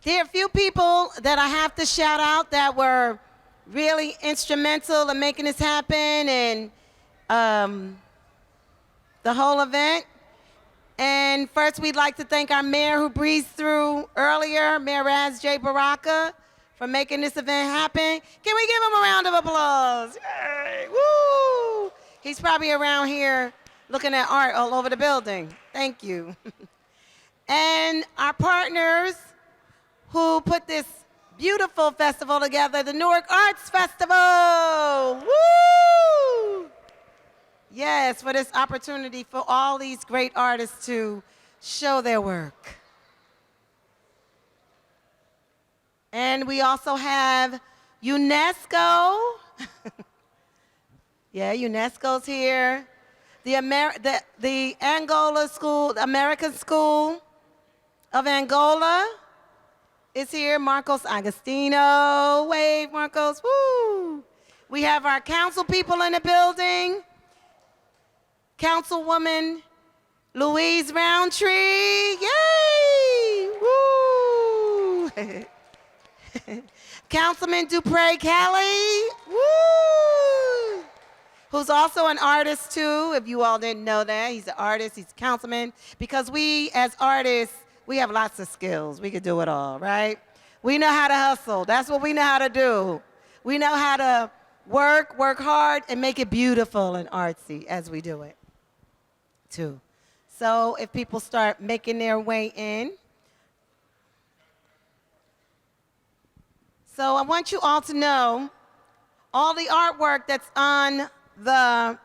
There are a few people that I have to shout out that were really instrumental in making this happen and the whole event. And first, we'd like to thank our mayor who breezed through earlier, Mayor Raz J. Baraka, for making this event happen. Can we give him a round of applause? Yay! Woo! He's probably around here looking at art all over the building. Thank you. And our partners who put this beautiful festival together, the Newark Arts Festival. Woo! Yes, for this opportunity for all these great artists to show their work. And we also have UNESCO. Yeah, UNESCO's here. The Angola School, the American School of Angola is here. Marcos Agostino. Wave, Marcos. Woo! We have our council people in the building. Councilwoman Louise Roundtree. Yay! Woo! Councilman Dupre Kelly. Woo! Who's also an artist too, if you all didn't know that. He's an artist, he's a councilman. Because we, as artists, we have lots of skills. We could do it all, right? We know how to hustle. That's what we know how to do. We know how to work hard, and make it beautiful and artsy as we do it, too. So if people start making their way in. So I want you all to know all the artwork that's on the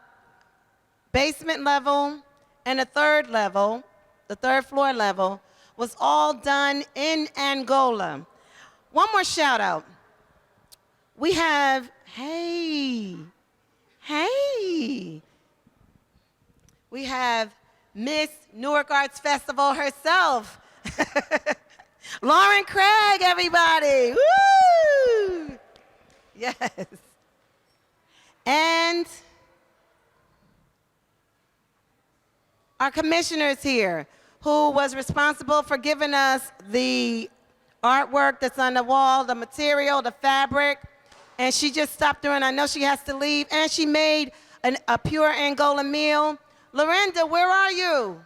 basement level and the third level, the third floor level, was all done in Angola. One more shout out. We have, hey, we have Miss Newark Arts Festival herself. Lauren Craig, everybody. Woo! Yes. And our commissioner's here, who was responsible for giving us the artwork that's on the wall, the material, the fabric, and she just stopped through, and I know she has to leave, and she made a pure Angola meal. Lorinda, where are you?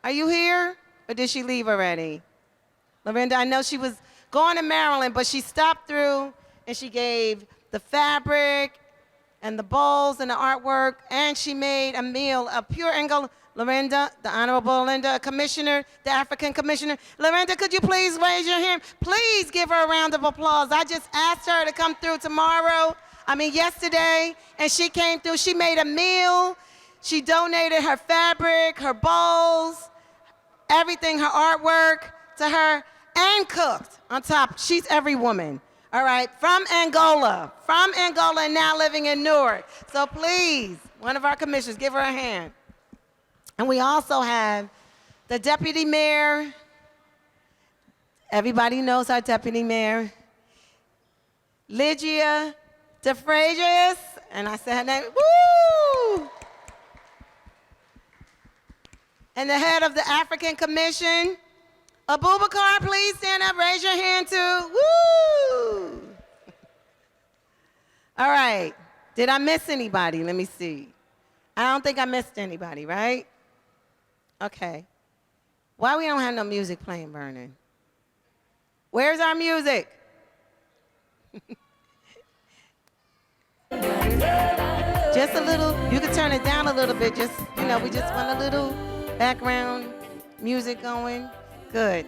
Are you here, or did she leave already? Lorinda, I know she was going to Maryland, but she stopped through, and she gave the fabric and the bowls and the artwork, and she made a meal, a pure Angola. Lorinda, the Honorable Linda, Commissioner, the African Commissioner. Lorinda, could you please raise your hand? Please give her a round of applause. I just asked her to come through yesterday, and she came through. She made a meal. She donated her fabric, her bowls, everything, her artwork to her, and cooked on top. She's every woman, all right, from Angola, and now living in Newark. So please, one of our commissioners, give her a hand. And we also have the deputy mayor. Everybody knows our deputy mayor, Lygia DeFragius, and I said her name, woo! And the head of the African Commission, Abubakar, please stand up, raise your hand too, woo! All right, did I miss anybody? Let me see. I don't think I missed anybody, right? Okay. Why we don't have no music playing, Vernon? Where's our music? Just a little, you can turn it down a little bit, just, we just want a little background music going. Good.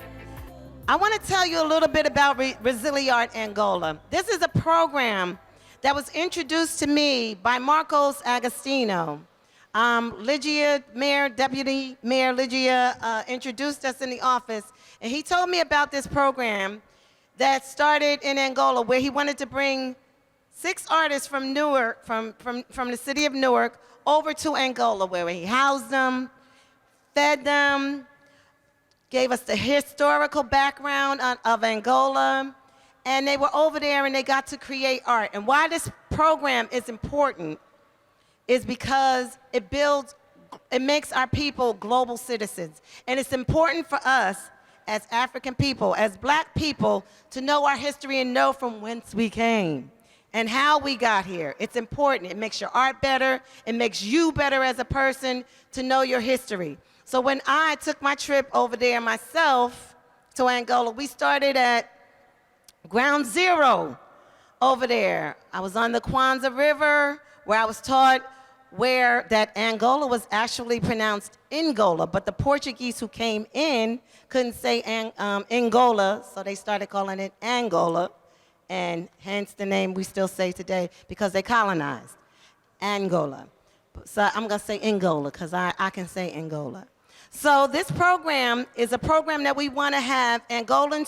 I want to tell you a little bit about Resiliart Angola. This is a program that was introduced to me by Marcos Agostino. Deputy Mayor Lygia introduced us in the office, and he told me about this program that started in Angola, where he wanted to bring 6 artists from Newark, from the city of Newark, over to Angola, where he housed them, fed them, gave us the historical background of Angola, and they were over there and they got to create art. And why this program is important is because it makes our people global citizens. And it's important for us as African people, as black people, to know our history and know from whence we came and how we got here. It's important. It makes your art better. It makes you better as a person to know your history. So when I took my trip over there myself to Angola, we started at ground zero over there. I was on the Kwanzaa River, where I was taught where that Angola was actually pronounced Angola, but the Portuguese who came in couldn't say Angola, so they started calling it Angola, and hence the name we still say today because they colonized Angola. So I'm gonna say Angola because I can say Angola. So this program is a program that we want to have Angolan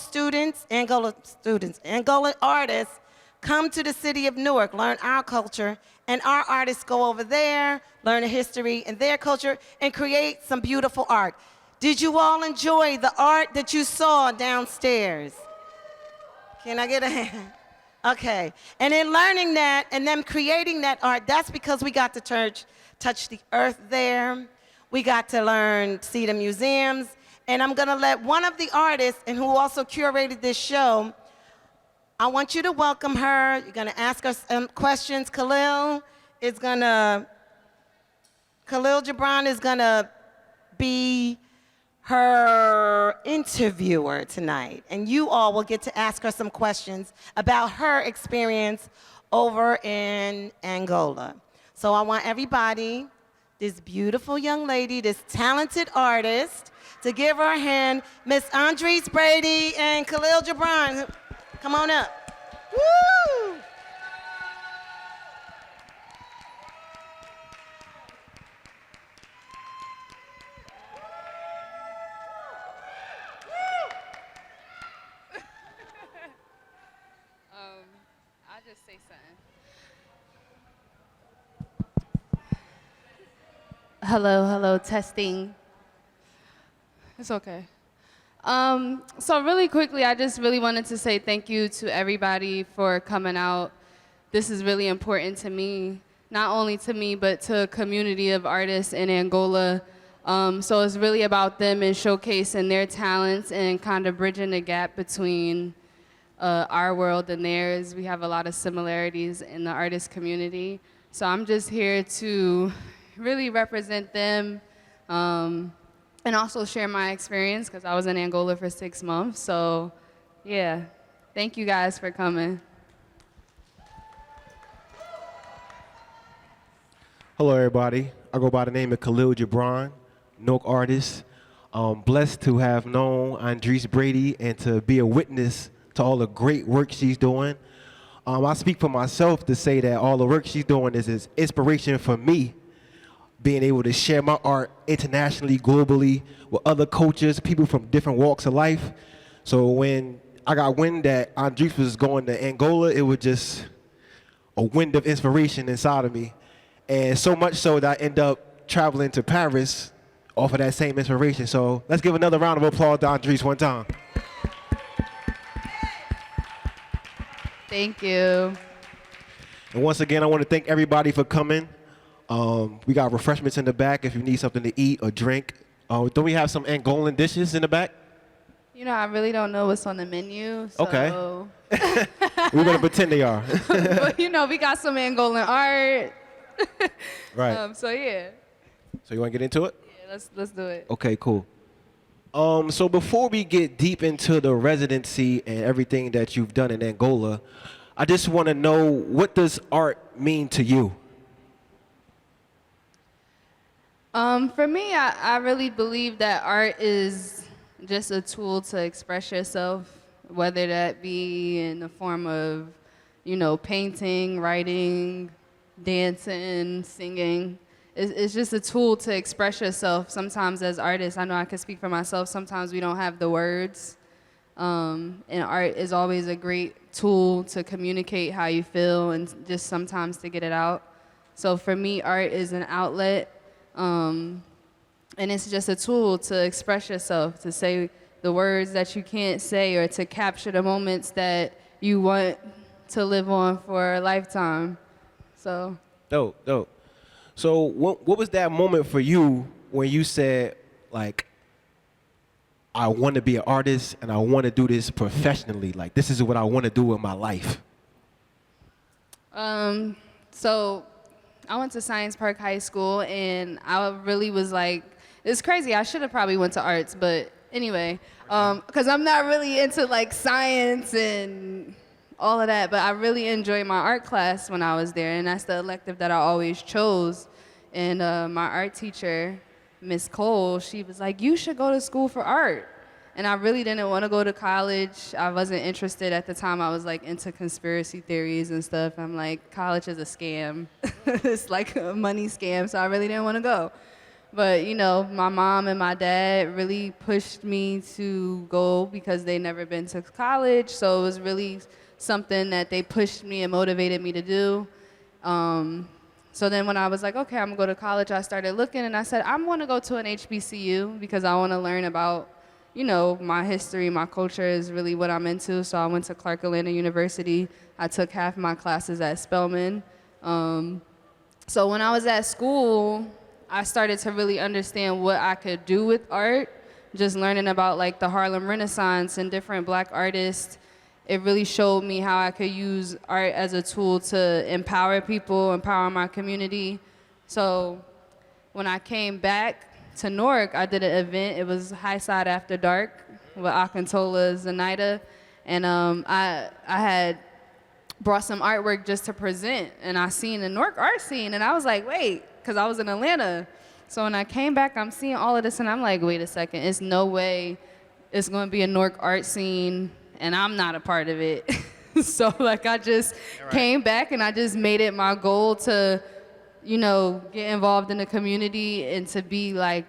artists come to the city of Newark, learn our culture, and our artists go over there, learn the history and their culture, and create some beautiful art. Did you all enjoy the art that you saw downstairs? Can I get a hand? Okay. And in learning that and them creating that art, that's because we got to touch the earth there. We got to learn, see the museums. And I'm going to let one of the artists, and who also curated this show, I want you to welcome her. You're going to ask her some questions. Khalil Gibran is going to be her interviewer tonight. And you all will get to ask her some questions about her experience over in Angola. So I want everybody, this beautiful young lady, this talented artist, to give her a hand. Miss Andres Brady and Khalil Gibran. Come on up. Woo! I'll just say something. Hello, testing. It's okay. So really quickly, I just really wanted to say thank you to everybody for coming out. This is really important to me, not only to me, but to a community of artists in Angola. So it's really about them and showcasing their talents and kind of bridging the gap between our world and theirs. We have a lot of similarities in the artist community. So I'm just here to really represent them, and also share my experience because I was in Angola for 6 months. So yeah, thank you guys for coming. Hello, everybody. I go by the name of Khalil Gibran, Newark artist. Blessed to have known Andres Brady and to be a witness to all the great work she's doing. I speak for myself to say that all the work she's doing is inspiration for me, being able to share my art internationally, globally, with other cultures, people from different walks of life. So when I got wind that Andres was going to Angola, it was just a wind of inspiration inside of me. And so much so that I end up traveling to Paris off of that same inspiration. So let's give another round of applause to Andres one time. Thank you. And once again, I want to thank everybody for coming. We got refreshments in the back if you need something to eat or drink. Don't we have some Angolan dishes in the back? You know, I really don't know what's on the menu. So. Okay. We're going to pretend they are. But you know, we got some Angolan art. Right. So yeah. So you want to get into it? Yeah, let's do it. Okay, cool. So before we get deep into the residency and everything that you've done in Angola, I just want to know, what does art mean to you? For me, I really believe that art is just a tool to express yourself, whether that be in the form of, you know, painting, writing, dancing, singing. It's just a tool to express yourself. Sometimes as artists, I know I can speak for myself, sometimes we don't have the words. And art is always a great tool to communicate how you feel and just sometimes to get it out. So for me, art is an outlet. And it's just a tool to express yourself, to say the words that you can't say, or to capture the moments that you want to live on for a lifetime. So. Dope. So what was that moment for you when you said, like, I want to be an artist and I want to do this professionally. Like, this is what I want to do with my life? So I went to Science Park High School, and I really was like, it's crazy. I should have probably went to arts, but anyway, because I'm not really into like science and all of that, but I really enjoyed my art class when I was there, and that's the elective that I always chose. And my art teacher, Miss Cole, she was like, you should go to school for art. And I really didn't want to go to college. I wasn't interested at the time. I was like into conspiracy theories and stuff. I'm like, college is a scam. It's like a money scam, so I really didn't want to go. But, you know, my mom and my dad really pushed me to go because they never been to college. So it was really something that they pushed me and motivated me to do. So then when I was like, okay, I'm going to go to college, I started looking, and I said, I want to go to an HBCU because I want to learn about, you know, my history, my culture is really what I'm into. So I went to Clark Atlanta University. I took half my classes at Spelman. So when I was at school, I started to really understand what I could do with art, just learning about like the Harlem Renaissance and different Black artists. It really showed me how I could use art as a tool to empower people, empower my community. So when I came back to Newark, I did an event. It was High Side After Dark with Akintola Zenaida. And I had brought some artwork just to present. And I seen the Newark art scene, and I was like, wait, because I was in Atlanta. So when I came back, I'm seeing all of this, and I'm like, wait a second, it's no way it's going to be a Newark art scene, and I'm not a part of it. So like I just came back, and I just made it my goal to, you know, get involved in the community and to be like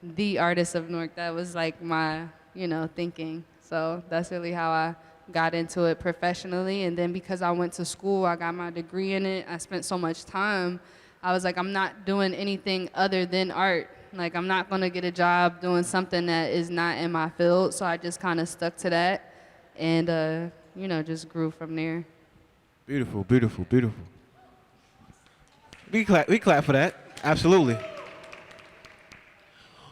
the artist of Newark. That was like my, you know, thinking. So that's really how I got into it professionally. And then because I went to school, I got my degree in it. I spent so much time. I was like, I'm not doing anything other than art. Like, I'm not gonna get a job doing something that is not in my field. So I just kind of stuck to that and, you know, just grew from there. Beautiful, beautiful, beautiful. We clap for that. Absolutely.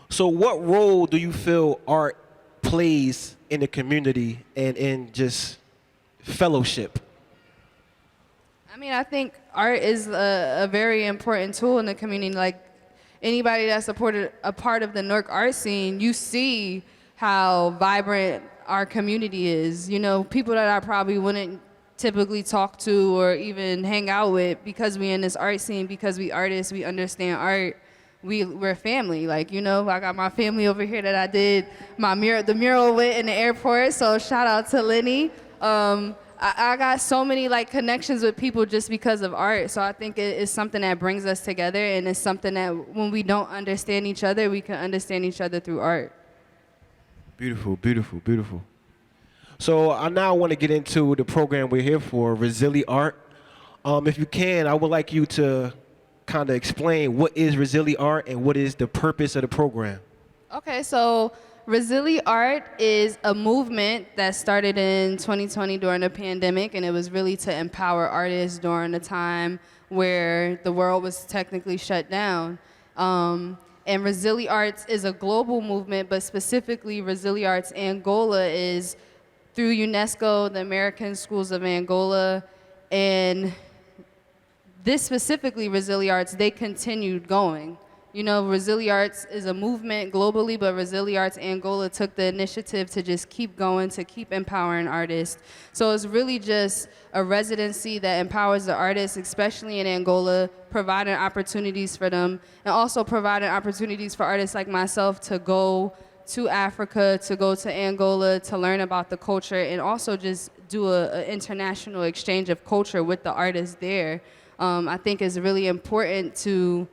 So what role do you feel art plays in the community and in just fellowship? I mean, I think art is a very important tool in the community. Like, anybody that's a part of the Newark art scene, you see how vibrant our community is. You know, people that I probably wouldn't typically talk to or even hang out with, because we in this art scene, because we artists, we understand art. We're family. Like, you know, I got my family over here that I did the mural with in the airport. So shout out to Lenny. I got so many like connections with people just because of art. So I think it is something that brings us together, and it's something that when we don't understand each other, we can understand each other through art. Beautiful, beautiful, beautiful. So I now want to get into the program we're here for, Resili Art. If you can, I would like you to kind of explain what is Resili Art and what is the purpose of the program. Okay, so Resili Art is a movement that started in 2020 during the pandemic, and it was really to empower artists during the time where the world was technically shut down. And Resili Arts is a global movement, but specifically Resili Arts Angola is through UNESCO, the American Schools of Angola, and this specifically, Resili Arts, they continued going. You know, Resili Arts is a movement globally, but Resili Arts Angola took the initiative to just keep going, to keep empowering artists. So it's really just a residency that empowers the artists, especially in Angola, providing opportunities for them, and also providing opportunities for artists like myself to go to Africa, to go to Angola, to learn about the culture, and also just do an international exchange of culture with the artists there. I think it's really important to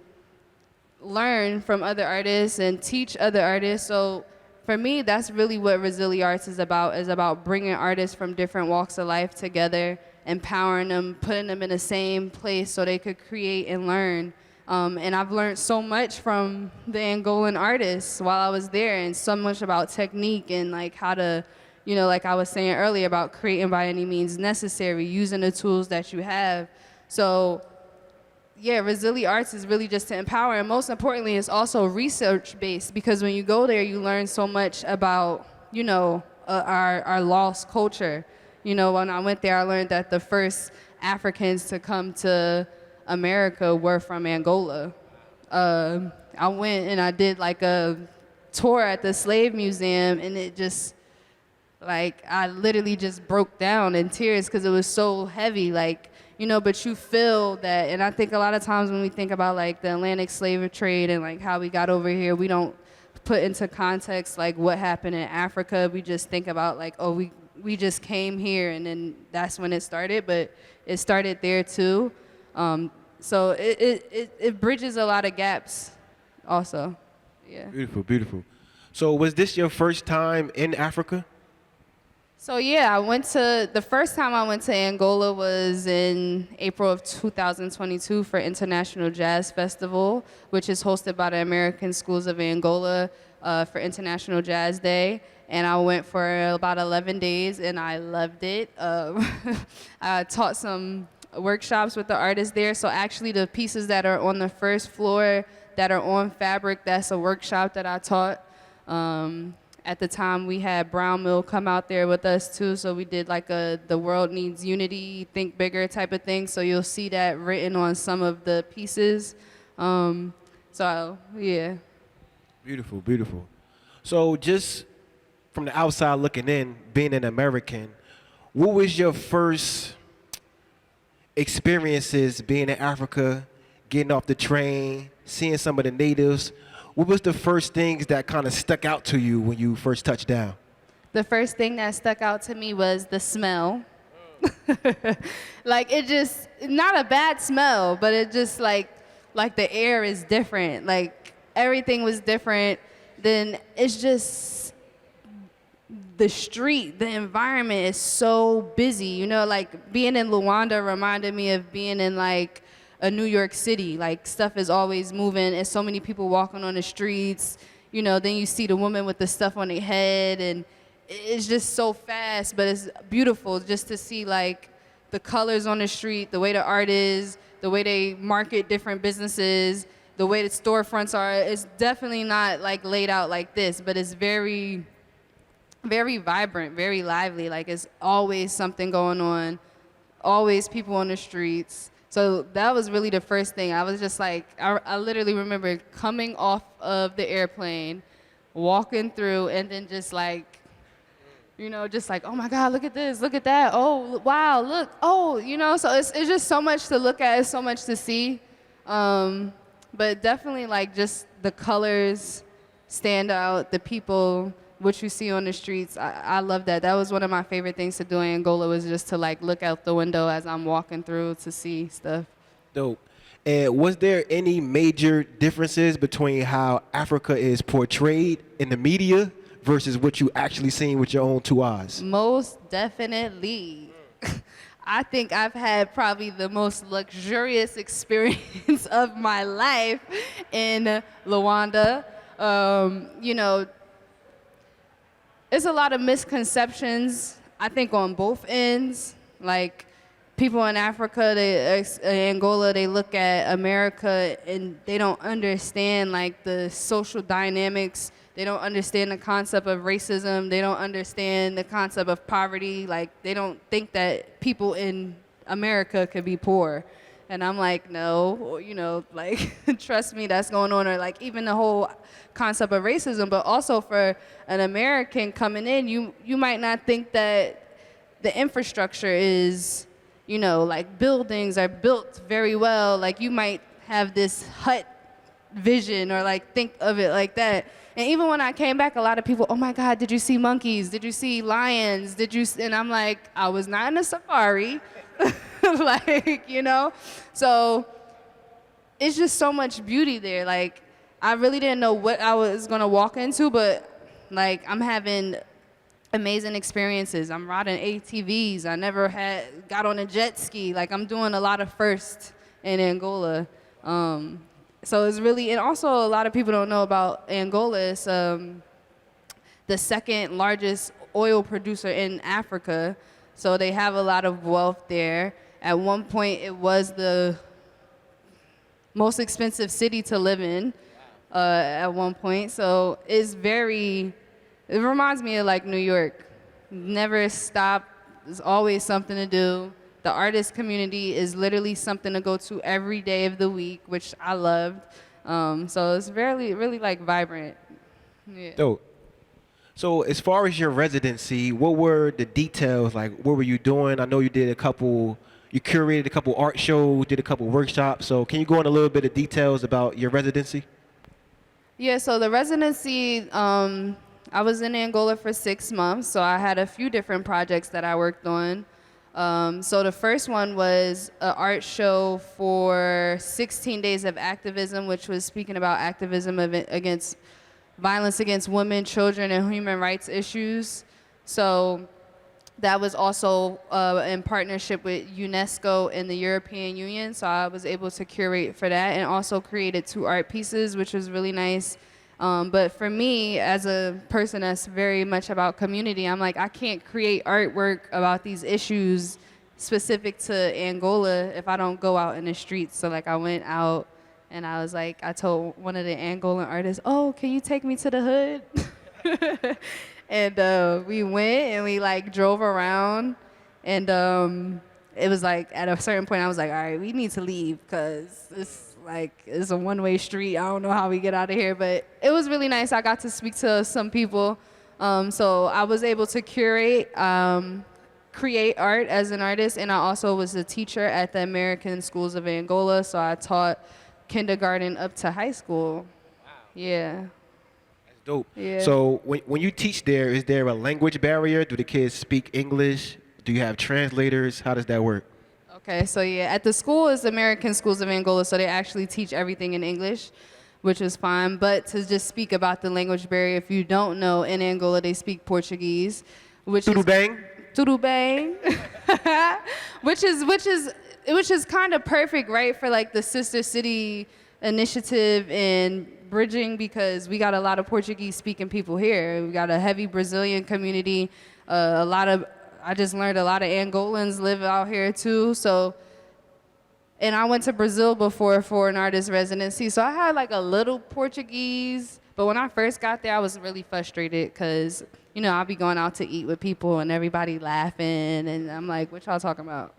learn from other artists and teach other artists. So for me, that's really what Resili Arts is about bringing artists from different walks of life together, empowering them, putting them in the same place so they could create and learn. And I've learned so much from the Angolan artists while I was there, and so much about technique and like how to, you know, like I was saying earlier about creating by any means necessary, using the tools that you have. So yeah, Resili Arts is really just to empower, and most importantly, it's also research-based, because when you go there, you learn so much about, our lost culture. When I went there, I learned that the first Africans to come to America were from Angola. I went and I did like a tour at the Slave Museum, and it just, like, I literally just broke down in tears because it was so heavy, but you feel that. And I think a lot of times when we think about like the Atlantic slave trade and like how we got over here, we don't put into context like what happened in Africa. We just think about like, oh, we just came here and then that's when it started, but it started there too. So it bridges a lot of gaps also. Yeah. Beautiful, beautiful. So was this your first time in Africa? So yeah, the first time I went to Angola was in April of 2022 for International Jazz Festival, which is hosted by the American Schools of Angola for International Jazz Day. And I went for about 11 days and I loved it. I taught some workshops with the artists there. So actually the pieces that are on the first floor that are on fabric, that's a workshop that I taught. At the time, we had Brown Mill come out there with us too, so we did like the world needs unity, think bigger type of thing. So you'll see that written on some of the pieces. So yeah. Beautiful, beautiful. So just from the outside looking in, being an American, what was your first experiences being in Africa, getting off the train, seeing some of the natives? What was the first things that kind of stuck out to you when you first touched down? The first thing that stuck out to me was the smell. Like, it just, not a bad smell, but it just like the air is different. Like, everything was different. Then it's just the street, the environment is so busy. Like being in Luanda reminded me of being in like a New York City. Like, stuff is always moving and so many people walking on the streets. Then you see the woman with the stuff on their head, and it's just so fast, but it's beautiful just to see like the colors on the street, the way the art is, the way they market different businesses, the way the storefronts are. It's definitely not like laid out like this, but it's very, very vibrant, very lively. Like, it's always something going on, always people on the streets. So that was really the first thing. I was just like, I literally remember coming off of the airplane, walking through, and then just like, just like, oh my God, look at this, look at that. Oh, wow, look, oh, so it's just so much to look at, it's so much to see. But definitely like just the colors stand out, the people, what you see on the streets. I love that. That was one of my favorite things to do in Angola, was just to like look out the window as I'm walking through to see stuff. Dope. And was there any major differences between how Africa is portrayed in the media versus what you actually seen with your own two eyes? Most definitely. I think I've had probably the most luxurious experience of my life in Luanda. It's a lot of misconceptions, I think, on both ends. Like, people in Africa, Angola, they look at America and they don't understand like the social dynamics. They don't understand the concept of racism. They don't understand the concept of poverty. Like, they don't think that people in America could be poor. And I'm like, no, like, trust me, that's going on. Or like even the whole concept of racism, but also for an American coming in, you might not think that the infrastructure is, like buildings are built very well. Like, you might have this hut vision or like think of it like that. And even when I came back, a lot of people, oh my God, did you see monkeys? Did you see lions? And I'm like, I was not in a safari. Like, so it's just so much beauty there. Like, I really didn't know what I was gonna walk into, but like, I'm having amazing experiences. I'm riding ATVs. I never got on a jet ski. Like, I'm doing a lot of firsts in Angola. So it's really, and also a lot of people don't know about Angola. It's the second largest oil producer in Africa. So they have a lot of wealth there. At one point, it was the most expensive city to live in at one point. So it reminds me of like New York. Never stop. There's always something to do. The artist community is literally something to go to every day of the week, which I loved. So it's really like vibrant. Yeah. Dope. So as far as your residency, what were the details? Like, what were you doing? I know you curated a couple art shows, did a couple workshops. So can you go in a little bit of details about your residency? Yeah, so the residency, I was in Angola for 6 months, so I had a few different projects that I worked on. So the first one was an art show for 16 Days of Activism, which was speaking about activism against violence against women, children, and human rights issues. So that was also in partnership with UNESCO and the European Union. So I was able to curate for that and also created 2 art pieces, which was really nice. But for me, as a person that's very much about community, I'm like, I can't create artwork about these issues specific to Angola if I don't go out in the streets. So like I went out and I was like, I told one of the Angolan artists, oh, can you take me to the hood? And we went and we like drove around and it was like at a certain point I was like, all right, we need to leave because it's a one-way street. I don't know how we get out of here, but it was really nice. I got to speak to some people. So I was able to create art as an artist, and I also was a teacher at the American Schools of Angola, so I taught kindergarten up to high school. Wow. Yeah. That's dope. Yeah. So when you teach there, is there a language barrier? Do the kids speak English? Do you have translators? How does that work? Okay, so yeah, at the school is American Schools of Angola, so they actually teach everything in English, which is fine. But to just speak about the language barrier, if you don't know, in Angola they speak Portuguese, which Tudo is bem? tudo bem, which is kind of perfect, right, for like the Sister City initiative and bridging, because we got a lot of Portuguese speaking people here. We got a heavy Brazilian community, I just learned a lot of Angolans live out here too. So, and I went to Brazil before for an artist residency. So I had like a little Portuguese, but when I first got there, I was really frustrated because, you know, I'll be going out to eat with people and everybody laughing. And I'm like, what y'all talking about?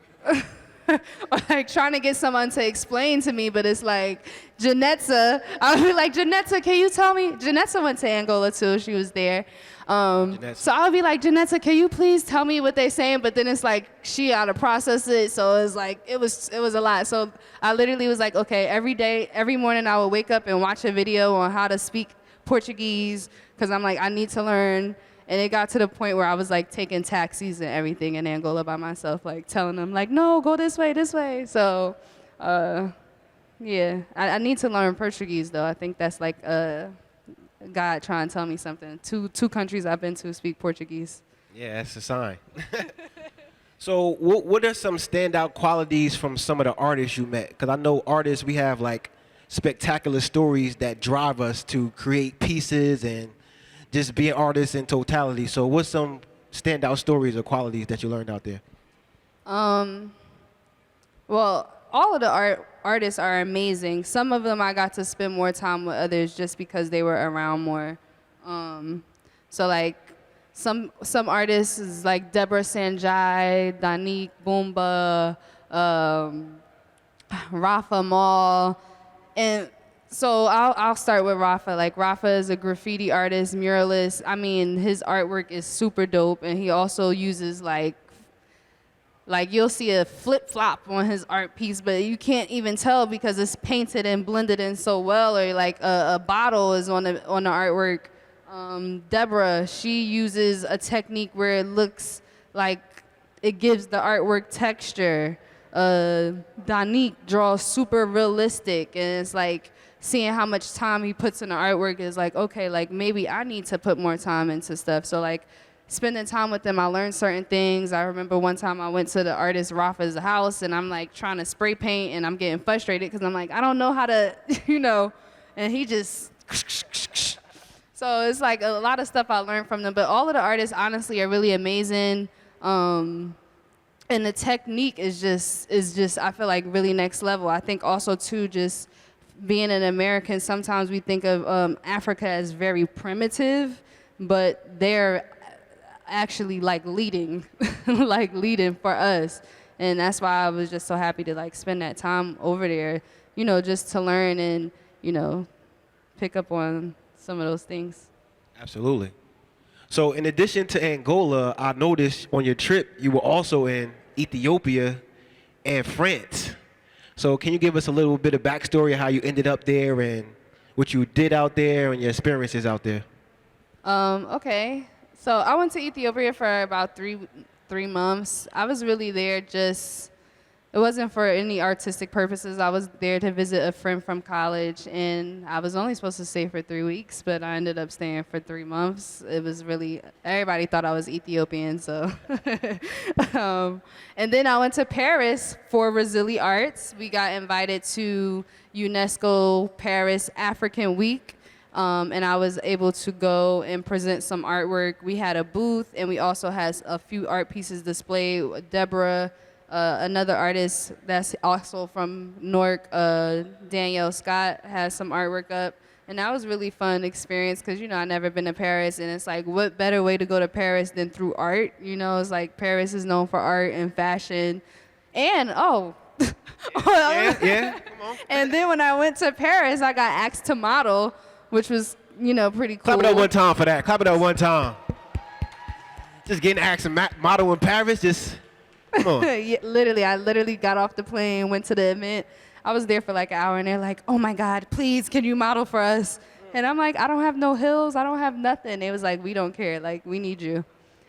Like trying to get someone to explain to me, but it's like, Janetza, I would be like, Janetza, can you tell me? Janetza went to Angola too, she was there. So I would be like, Janetza, can you please tell me what they're saying? But then it's like, she gotta process it, so it's like, it was a lot. So I literally was like, okay, every morning I would wake up and watch a video on how to speak Portuguese, because I'm like, I need to learn. And it got to the point where I was like taking taxis and everything in Angola by myself, like telling them like, no, go this way, this way. So, yeah, I need to learn Portuguese though. I think that's like God trying to tell me something. Two countries I've been to speak Portuguese. Yeah, that's a sign. So what are some standout qualities from some of the artists you met? Because I know artists, we have like spectacular stories that drive us to create pieces and just be an artist in totality. So what's some standout stories or qualities that you learned out there? Well, all of the artists are amazing. Some of them I got to spend more time with others just because they were around more. So like some artists is like Deborah Sanjay, Danique Boomba, Rafa Mall, and so I'll start with Rafa. Like Rafa is a graffiti artist, muralist. I mean, his artwork is super dope, and he also uses like you'll see a flip-flop on his art piece, but you can't even tell because it's painted and blended in so well, or like a bottle is on the artwork. Deborah, she uses a technique where it looks like it gives the artwork texture. Danique draws super realistic, and it's like seeing how much time he puts in the artwork is like, okay, like maybe I need to put more time into stuff. So like spending time with them, I learned certain things. I remember one time I went to the artist Rafa's house and I'm like trying to spray paint and I'm getting frustrated because I'm like, I don't know how to, you know, and he just, so it's like a lot of stuff I learned from them. But all of the artists honestly are really amazing. And the technique is just I feel like really next level. I think also too just being an American, sometimes we think of Africa as very primitive, but they're actually like leading, like leading for us. And that's why I was just so happy to like spend that time over there, just to learn and, pick up on some of those things. Absolutely. So in addition to Angola, I noticed on your trip you were also in Ethiopia and France. So can you give us a little bit of backstory of how you ended up there and what you did out there and your experiences out there? Okay. So I went to Ethiopia for about three months. I was really there it wasn't for any artistic purposes. I was there to visit a friend from college, and I was only supposed to stay for 3 weeks, but I ended up staying for 3 months. It was really, everybody thought I was Ethiopian, so. And then I went to Paris for Brazili Arts. We got invited to UNESCO Paris African Week. And I was able to go and present some artwork. We had a booth, and we also had a few art pieces displayed. Deborah, another artist that's also from Newark, Danielle Scott, has some artwork up. And that was really fun experience because, I've never been to Paris, and it's like, what better way to go to Paris than through art? It's like Paris is known for art and fashion. And, Yeah, come on. And then when I went to Paris, I got asked to model, which was, pretty cool. Clap it up one time for that. Clap it up one time. Just getting asked to model in Paris, just come on. Yeah, I literally got off the plane, went to the event. I was there for like an hour, and they're like, oh my God, please, can you model for us? And I'm like, I don't have no heels. I don't have nothing. They was like, we don't care. Like, we need you.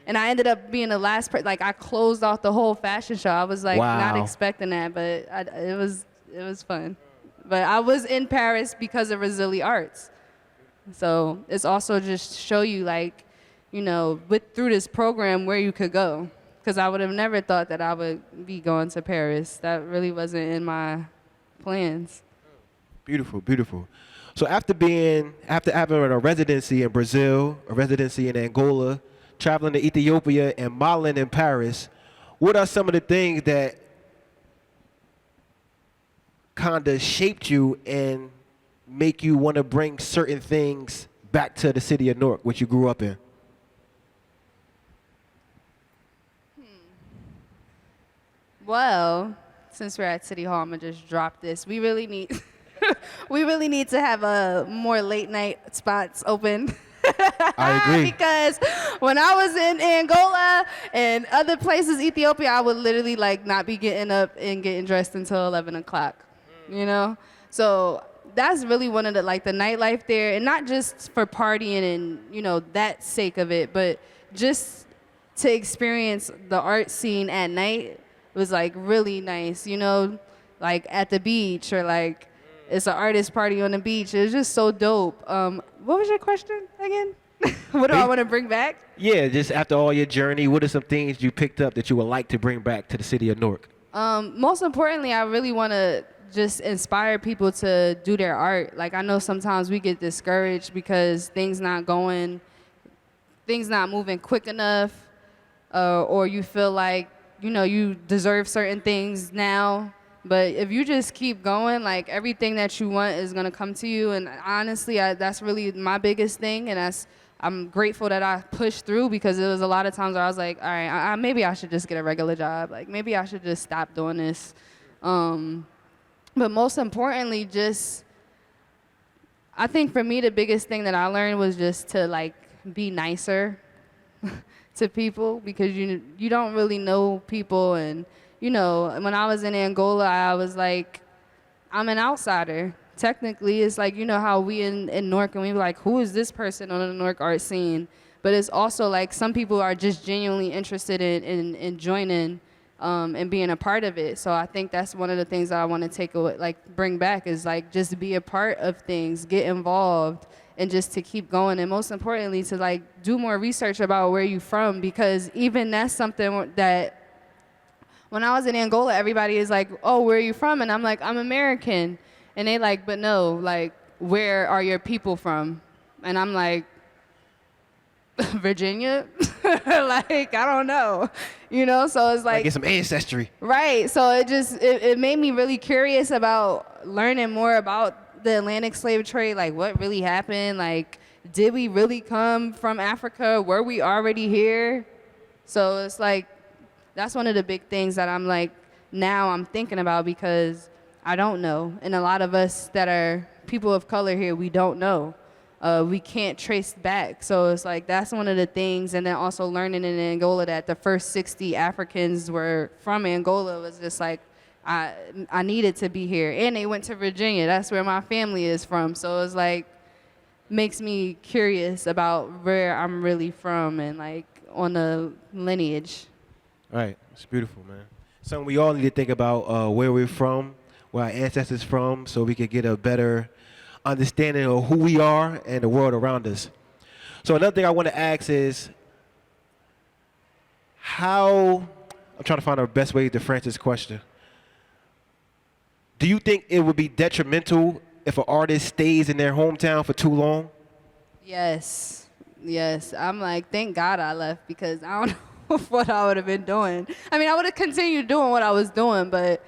And I ended up being the last person. Like, I closed off the whole fashion show. I was like, not expecting that, but it was fun. But I was in Paris because of Brazili Arts. So it's also just show you, like, through this program where you could go. Because I would have never thought that I would be going to Paris. That really wasn't in my plans. Beautiful, beautiful. So after having a residency in Brazil, a residency in Angola, traveling to Ethiopia, and modeling in Paris, what are some of the things that kind of shaped you and make you want to bring certain things back to the city of Newark, which you grew up in? Well, since we're at City Hall, I'm gonna just drop this. We really need to have a more late night spots open. I agree. Because when I was in Angola and other places, Ethiopia, I would literally like not be getting up and getting dressed until 11 o'clock, So that's really one of the nightlife there, and not just for partying and, that sake of it, but just to experience the art scene at night was like really nice, like at the beach or like it's an artist party on the beach. It was just so dope. What was your question again? What do I want to bring back? Yeah, just after all your journey, what are some things you picked up that you would like to bring back to the city of Newark? Most importantly, I really want to just inspire people to do their art. Like, I know sometimes we get discouraged because things not moving quick enough, or you feel like, you deserve certain things now. But if you just keep going, like, everything that you want is going to come to you. And honestly, that's really my biggest thing. And I'm grateful that I pushed through, because it was a lot of times where I was like, all right, maybe I should just get a regular job. Like, maybe I should just stop doing this. But most importantly, I think for me, the biggest thing that I learned was just to, like, be nicer to people, because you don't really know people. And, when I was in Angola, I was like, I'm an outsider. Technically, it's like, how we in Newark, and we were like, who is this person on the Newark art scene? But it's also like some people are just genuinely interested in joining and being a part of it. So I think that's one of the things that I want to take away, like bring back, is like just be a part of things, get involved, and just to keep going. And most importantly, to like do more research about where you're from, because even that's something that when I was in Angola, everybody is like, oh, where are you from? And I'm like, I'm American. And they like, but no, like, where are your people from? And I'm like, Virginia? Like, I don't know. So it's like, Get some ancestry. Right. So it made me really curious about learning more about the Atlantic slave trade? Like, what really happened? Like, did we really come from Africa? Were we already here? So it's like, that's one of the big things that I'm like, now I'm thinking about because I don't know. And a lot of us that are people of color here, we don't know. We can't trace back. So it's like, that's one of the things. And then also learning in Angola that the first 60 Africans were from Angola was just like, I needed to be here. And they went to Virginia. That's where my family is from. So it's like, makes me curious about where I'm really from and like on the lineage. Right. It's beautiful, man. Something we all need to think about where we're from, where our ancestors from, so we can get a better understanding of who we are and the world around us. So another thing I want to ask is how, I'm trying to find the best way to phrase this question. Do you think it would be detrimental if an artist stays in their hometown for too long? Yes. Yes. I'm like, thank God I left because I don't know what I would have been doing. I mean, I would have continued doing what I was doing, but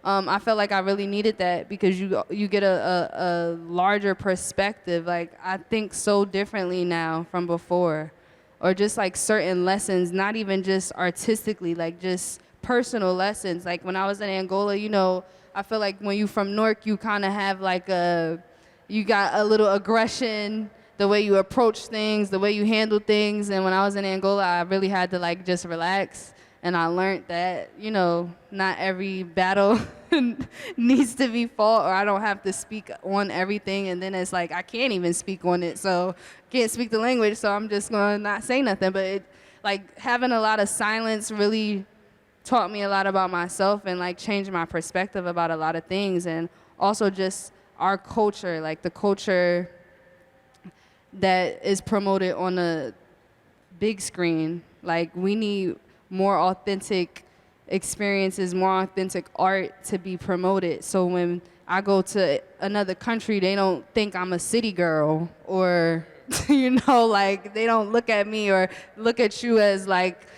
I felt like I really needed that because you get a larger perspective. Like, I think so differently now from before. Or just like certain lessons, not even just artistically, like just personal lessons. Like when I was in Angola, you know, I feel like when you from Newark, you kind of have like you got a little aggression, the way you approach things, the way you handle things. And when I was in Angola, I really had to like just relax. And I learned that, you know, not every battle needs to be fought, or I don't have to speak on everything. And then it's like, I can't even speak on it. So can't speak the language. So I'm just going to not say nothing. But it, like having a lot of silence really taught me a lot about myself and like changed my perspective about a lot of things. And also just our culture, like the culture that is promoted on the big screen. Like we need more authentic experiences, more authentic art to be promoted. So when I go to another country, they don't think I'm a city girl or, you know, like they don't look at me or look at you as like,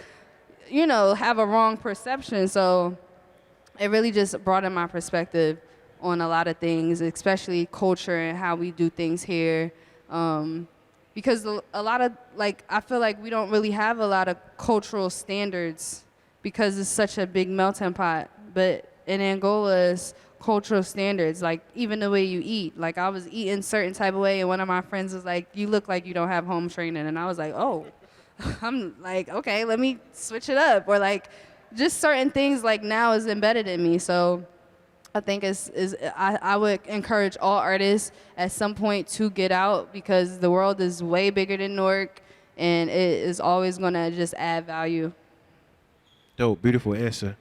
you know, have a wrong perception. So it really just broadened my perspective on a lot of things, especially culture and how we do things here. Because a lot of, like, I feel like we don't really have a lot of cultural standards because it's such a big melting pot. But in Angola's cultural standards, like even the way you eat, like I was eating certain type of way and one of my friends was like, you look like you don't have home training. And I was like, oh, I'm like, okay, let me switch it up. Or like just certain things like now is embedded in me. So I think I would encourage all artists at some point to get out because the world is way bigger than Newark and it is always going to just add value. Dope, beautiful answer.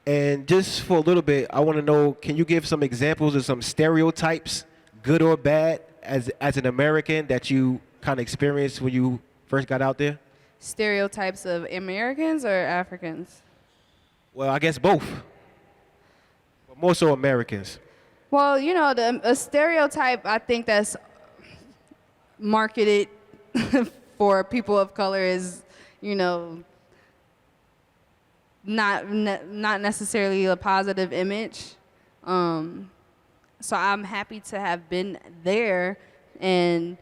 And just for a little bit, I want to know, can you give some examples of some stereotypes, good or bad, as an American that you kind of experienced when you first got out there? Stereotypes of Americans or Africans? Well, I guess both. But more so Americans. Well, you know, a stereotype I think that's marketed for people of color is, you know, not necessarily a positive image. So I'm happy to have been there and,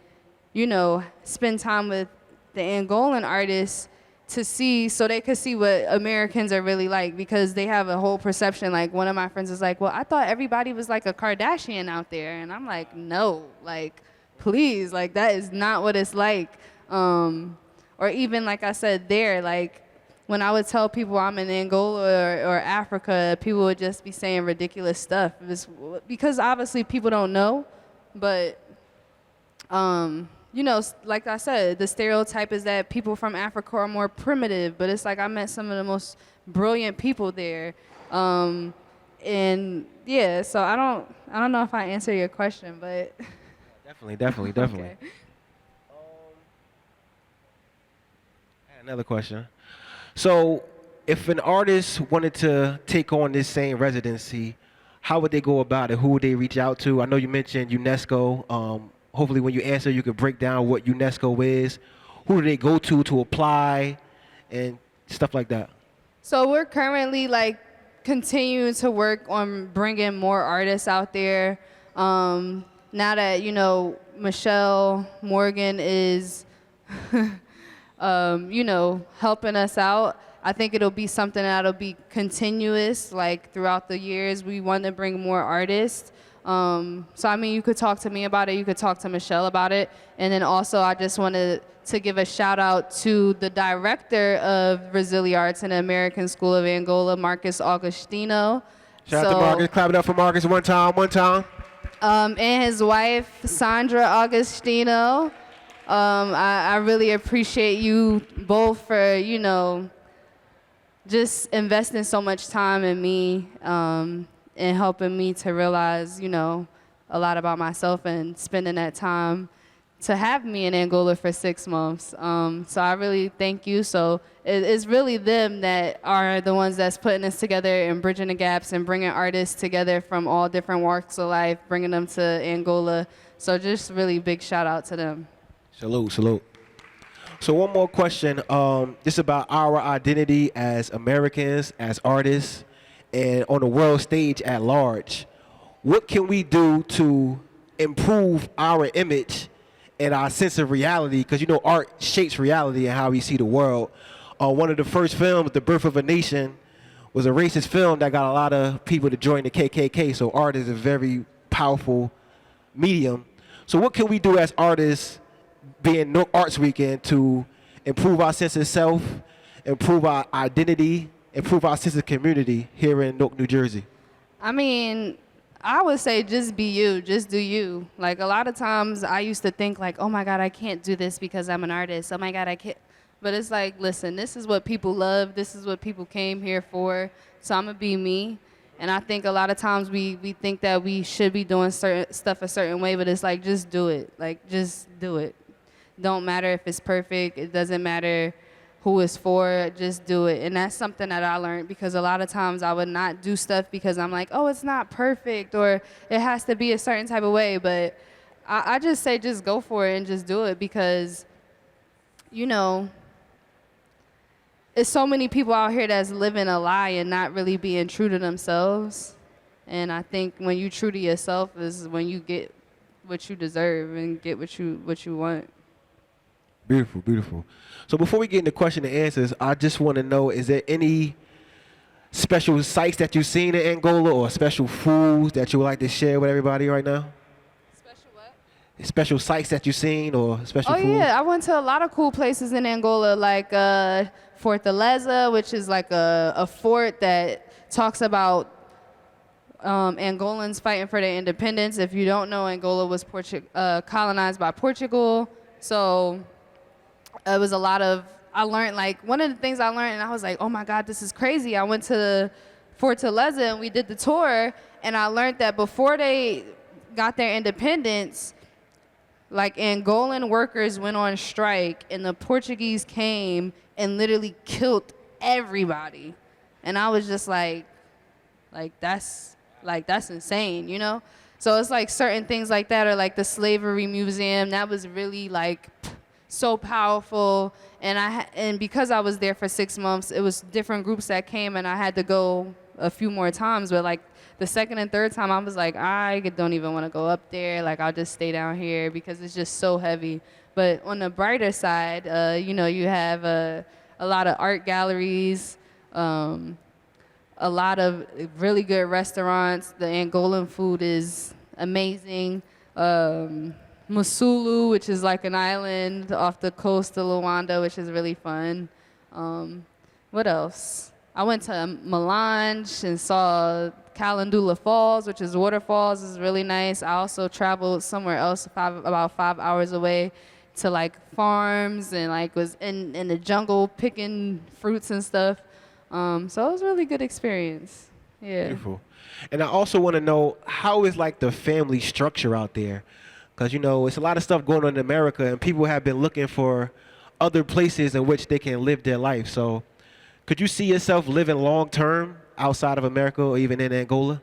you know, spend time with the Angolan artists to see, so they could see what Americans are really like, because they have a whole perception. Like one of my friends was like, well, I thought everybody was like a Kardashian out there. And I'm like, no, like, please, like that is not what it's like. Or even like I said there, like when I would tell people I'm in Angola or Africa, people would just be saying ridiculous stuff. Because obviously people don't know, but you know, like I said, the stereotype is that people from Africa are more primitive, but it's like I met some of the most brilliant people there. And yeah, so I don't know if I answer your question, but Definitely. okay. I had another question. So, if an artist wanted to take on this same residency, how would they go about it? Who would they reach out to? I know you mentioned UNESCO. Hopefully, when you answer, you could break down what UNESCO is. Who do they go to apply, and stuff like that? So we're currently like continuing to work on bringing more artists out there. now that, Michelle Morgan is, helping us out, I think it'll be something that'll be continuous, like throughout the years. We want to bring more artists. So, I mean, you could talk to me about it. You could talk to Michelle about it. And then also, I just wanted to give a shout out to the director of Brazilian Arts in the American School of Angola, Marcus Augustino. Shout out to Marcus. Clap it up for Marcus one time, one time. And his wife, Sandra Augustino. I really appreciate you both for, just investing so much time in me and helping me to realize, a lot about myself and spending that time to have me in Angola for 6 months. So I really thank you. So it's really them that are the ones that's putting this together and bridging the gaps and bringing artists together from all different walks of life, bringing them to Angola. So just really big shout out to them. Salute, salute. So one more question, just about our identity as Americans, as artists, and on the world stage at large. What can we do to improve our image and our sense of reality? Because, art shapes reality and how we see the world. One of the first films, The Birth of a Nation, was a racist film that got a lot of people to join the KKK. So art is a very powerful medium. So what can we do as artists, being Nook Arts Weekend, to improve our sense of self, improve our identity, improve our sense of community here in Nook, New Jersey? I mean, I would say just be you, just do you. Like a lot of times I used to think like, oh my God, I can't do this because I'm an artist. Oh my God, I can't. But it's like, listen, this is what people love. This is what people came here for. So I'm gonna be me. And I think a lot of times we think that we should be doing certain stuff a certain way, but it's like, just do it. Like, just do it. Don't matter if it's perfect. It doesn't matter who it's for. Just do it. And that's something that I learned, because a lot of times I would not do stuff because I'm like, oh, it's not perfect or it has to be a certain type of way. But I just say just go for it and just do it, because, it's so many people out here that's living a lie and not really being true to themselves. And I think when you true to yourself is when you get what you deserve and get what you want. Beautiful, beautiful. So before we get into question and answers, I just want to know, is there any special sites that you've seen in Angola or special foods that you would like to share with everybody right now? Special what? Special sites that you've seen or special food? Oh, yeah. I went to a lot of cool places in Angola, like Fortaleza, which is like a fort that talks about Angolans fighting for their independence. If you don't know, Angola was colonized by Portugal. So it was a lot of, I learned, like, one of the things I learned, and I was like, oh my God, this is crazy. I went to Fortaleza and we did the tour, and I learned that before they got their independence, like, Angolan workers went on strike and the Portuguese came and literally killed everybody. And I was just like that's insane, So it's like certain things like that, or like the slavery museum, that was really like so powerful. And because I was there for 6 months, it was different groups that came, and I had to go a few more times. But like the second and third time, I was like, I don't even want to go up there. Like, I'll just stay down here because it's just so heavy. But on the brighter side, you have a lot of art galleries, a lot of really good restaurants. The Angolan food is amazing. Masulu, which is like an island off the coast of Luanda, which is really fun. What else? I went to Melange and saw Calendula Falls, which is waterfalls. Is really nice. I also traveled somewhere else about 5 hours away to like farms, and like was in the jungle picking fruits and stuff. So it was a really good experience. Yeah. Beautiful. And I also want to know, how is like the family structure out there? Because, it's a lot of stuff going on in America, and people have been looking for other places in which they can live their life. So could you see yourself living long term outside of America or even in Angola?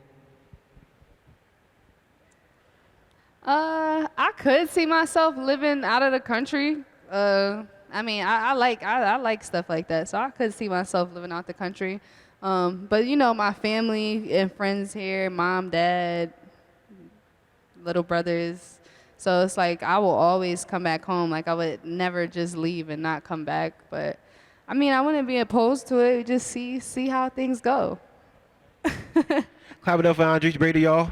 I could see myself living out of the country. I mean, I like stuff like that, so I could see myself living out the country. But my family and friends here, mom, dad, little brothers. So it's like I will always come back home. Like I would never just leave and not come back. But I mean, I wouldn't be opposed to it. Just see how things go. Clap it up for Andres Brady, y'all.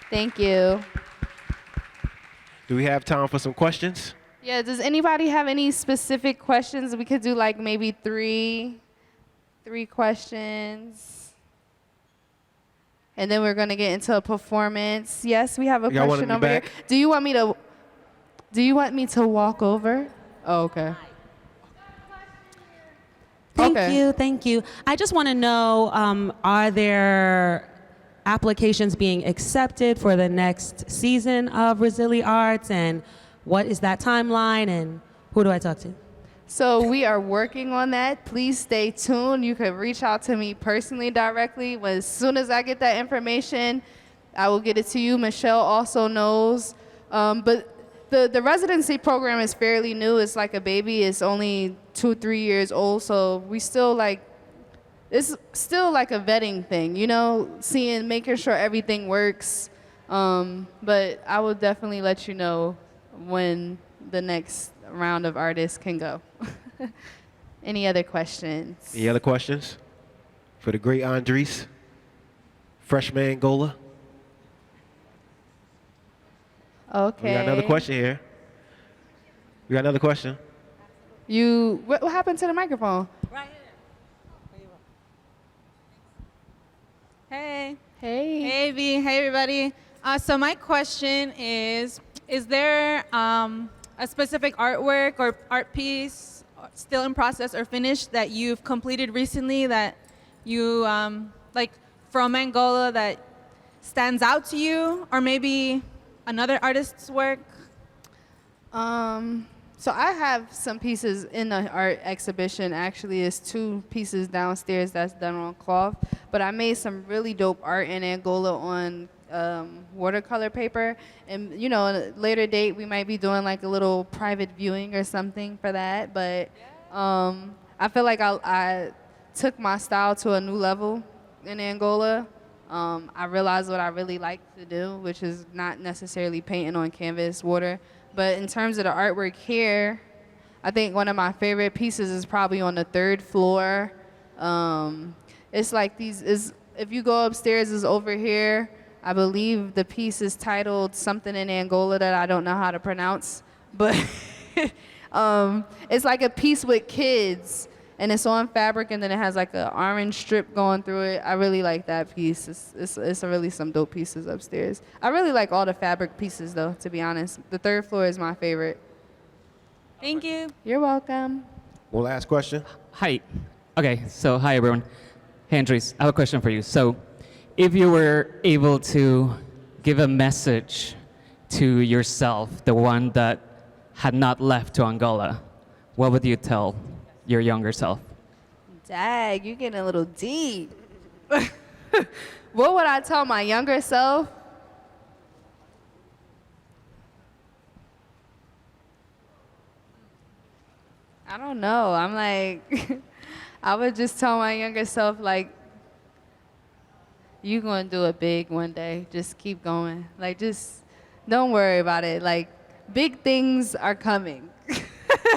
Thank you. Do we have time for some questions? Yeah, does anybody have any specific questions? We could do like maybe three questions. And then we're gonna get into a performance. Yes, we have a We got one question in the over here. back. Do you want me to walk over? Oh, okay. Thank you. I just want to know, are there applications being accepted for the next season of Resili Arts, and what is that timeline, and who do I talk to? So we are working on that. Please stay tuned. You can reach out to me personally directly. As soon as I get that information, I will get it to you. Michelle also knows. But the residency program is fairly new. It's like a baby. It's only 2-3 years old. So we still like, it's still like a vetting thing, you know, making sure everything works. But I will definitely let you know when the next round of artists can go. Any other questions? Any other questions for the great Andres, freshman Angola? Okay. We got another question here. We got another question. What happened to the microphone? Right here. Hey. Hey. Hey, V. Hey, everybody. So my question is there a specific artwork or art piece still in process or finished that you've completed recently that you, like from Angola, that stands out to you? Or maybe another artist's work? So I have some pieces in the art exhibition. Actually, it's 2 pieces downstairs that's done on cloth. But I made some really dope art in Angola on watercolor paper. And, you know, at a later date, we might be doing like a little private viewing or something for that. But I feel like I took my style to a new level in Angola. I realized what I really like to do, which is not necessarily painting on canvas, water. But in terms of the artwork here, I think one of my favorite pieces is probably on the 3rd floor. It's like if you go upstairs, is over here. I believe the piece is titled something in Angola that I don't know how to pronounce. But it's like a piece with kids, and it's on fabric, and then it has like an orange strip going through it. I really like that piece. It's really some dope pieces upstairs. I really like all the fabric pieces, though, to be honest. The 3rd floor is my favorite. Thank you. You're welcome. One last question. Hi. Okay, so hi everyone. Hey Andres, I have a question for you. So if you were able to give a message to yourself, the one that had not left to Angola, what would you tell your younger self? Dag, you're getting a little deep. What would I tell my younger self? I don't know. I'm like, I would just tell my younger self, like, you're going to do it big one day. Just keep going. Like, just don't worry about it. Like, big things are coming.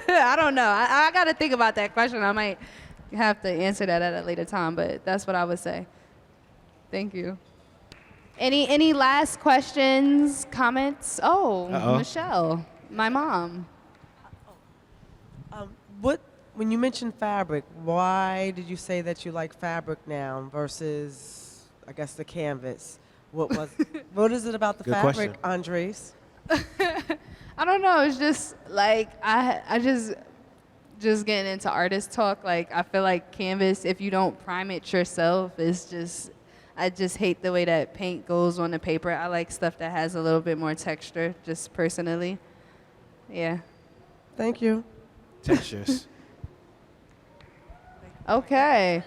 I don't know. I got to think about that question. I might have to answer that at a later time, but that's what I would say. Thank you. Any last questions, comments? Oh, Uh-oh. Michelle, my mom. When you mentioned fabric, why did you say that you like fabric now versus, I guess, the canvas? What is it about the Good fabric, question. Andres? I don't know. It's just like I just getting into artist talk. Like I feel like canvas, if you don't prime it yourself, it's just I just hate the way that paint goes on the paper. I like stuff that has a little bit more texture, just personally. Yeah. Thank you. Textures. Okay.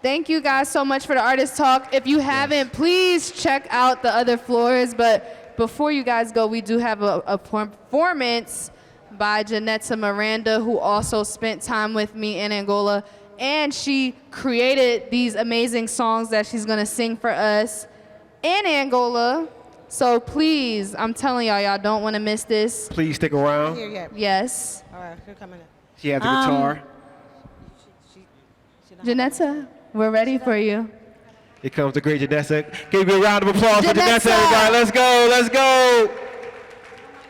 Thank you guys so much for the artist talk. If you haven't, please check out the other floors. But before you guys go, we do have a performance by Janetta Miranda, who also spent time with me in Angola. And she created these amazing songs that she's going to sing for us. in Angola. So please, I'm telling y'all, y'all don't want to miss this. Please stick around. Here yet. Yes. All right, here coming in. She has the guitar. Janetta, we're ready for you. Here comes the great Janessa. Give you a round of applause for Janessa! Janessa, everybody. Let's go, let's go.